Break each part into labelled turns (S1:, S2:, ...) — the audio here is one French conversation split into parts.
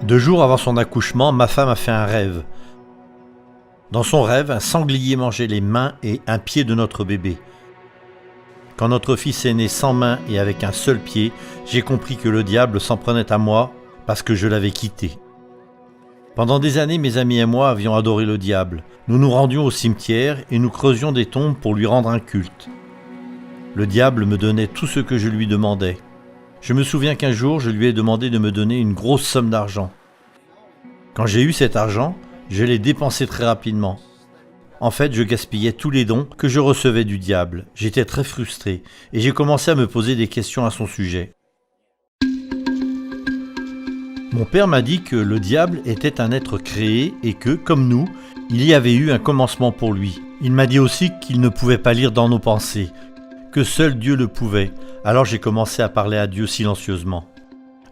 S1: 2 jours avant son accouchement, ma femme a fait un rêve. Dans son rêve, un sanglier mangeait les mains et un pied de notre bébé. Quand notre fils est né sans main et avec un seul pied, j'ai compris que le diable s'en prenait à moi parce que je l'avais quitté. Pendant des années, mes amis et moi avions adoré le diable. Nous nous rendions au cimetière et nous creusions des tombes pour lui rendre un culte. Le diable me donnait tout ce que je lui demandais. Je me souviens qu'un jour, je lui ai demandé de me donner une grosse somme d'argent. Quand j'ai eu cet argent, je l'ai dépensé très rapidement. En fait, je gaspillais tous les dons que je recevais du diable. J'étais très frustré et j'ai commencé à me poser des questions à son sujet. Mon père m'a dit que le diable était un être créé et que, comme nous, il y avait eu un commencement pour lui. Il m'a dit aussi qu'il ne pouvait pas lire dans nos pensées, que seul Dieu le pouvait. Alors j'ai commencé à parler à Dieu silencieusement.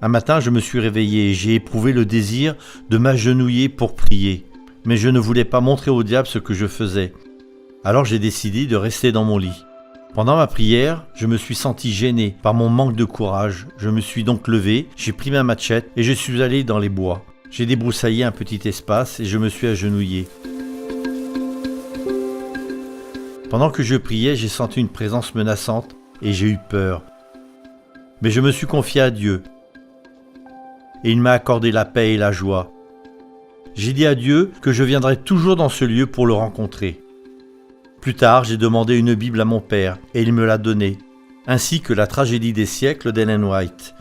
S1: Un matin, je me suis réveillé et j'ai éprouvé le désir de m'agenouiller pour prier. Mais je ne voulais pas montrer au diable ce que je faisais. Alors j'ai décidé de rester dans mon lit. Pendant ma prière, je me suis senti gêné par mon manque de courage. Je me suis donc levé, j'ai pris ma machette et je suis allé dans les bois. J'ai débroussaillé un petit espace et je me suis agenouillé. Pendant que je priais, j'ai senti une présence menaçante et j'ai eu peur. Mais je me suis confié à Dieu et il m'a accordé la paix et la joie. J'ai dit à Dieu que je viendrais toujours dans ce lieu pour le rencontrer. Plus tard, j'ai demandé une Bible à mon père et il me l'a donnée, ainsi que la tragédie des siècles d'Ellen White.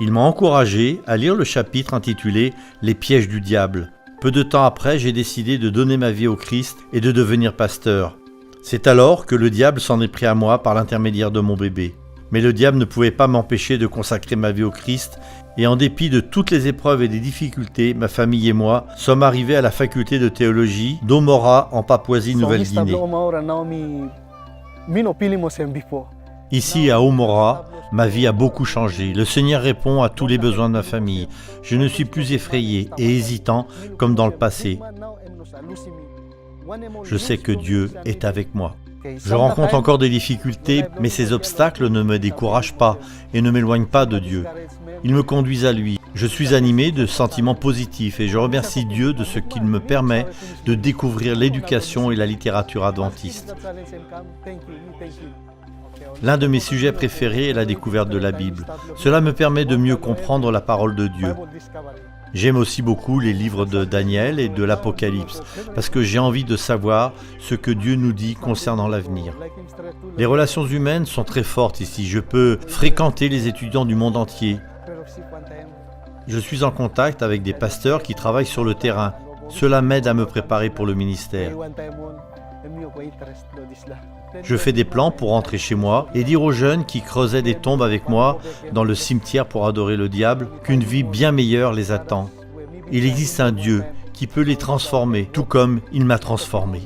S1: Il m'a encouragé à lire le chapitre intitulé « Les pièges du diable ». Peu de temps après, j'ai décidé de donner ma vie au Christ et de devenir pasteur. C'est alors que le diable s'en est pris à moi par l'intermédiaire de mon bébé. Mais le diable ne pouvait pas m'empêcher de consacrer ma vie au Christ et en dépit de toutes les épreuves et des difficultés, ma famille et moi sommes arrivés à la faculté de théologie d'Omora en Papouasie-Nouvelle-Guinée. Ici à Omora, ma vie a beaucoup changé. Le Seigneur répond à tous les besoins de ma famille. Je ne suis plus effrayé et hésitant comme dans le passé. Je sais que Dieu est avec moi. Je rencontre encore des difficultés, mais ces obstacles ne me découragent pas et ne m'éloignent pas de Dieu. Ils me conduisent à lui. Je suis animé de sentiments positifs et je remercie Dieu de ce qu'il me permet de découvrir l'éducation et la littérature adventiste. L'un de mes sujets préférés est la découverte de la Bible. Cela me permet de mieux comprendre la parole de Dieu. J'aime aussi beaucoup les livres de Daniel et de l'Apocalypse, parce que j'ai envie de savoir ce que Dieu nous dit concernant l'avenir. Les relations humaines sont très fortes ici. Je peux fréquenter les étudiants du monde entier. Je suis en contact avec des pasteurs qui travaillent sur le terrain. Cela m'aide à me préparer pour le ministère. Je fais des plans pour rentrer chez moi et dire aux jeunes qui creusaient des tombes avec moi dans le cimetière pour adorer le diable qu'une vie bien meilleure les attend. Il existe un Dieu qui peut les transformer, tout comme il m'a transformé.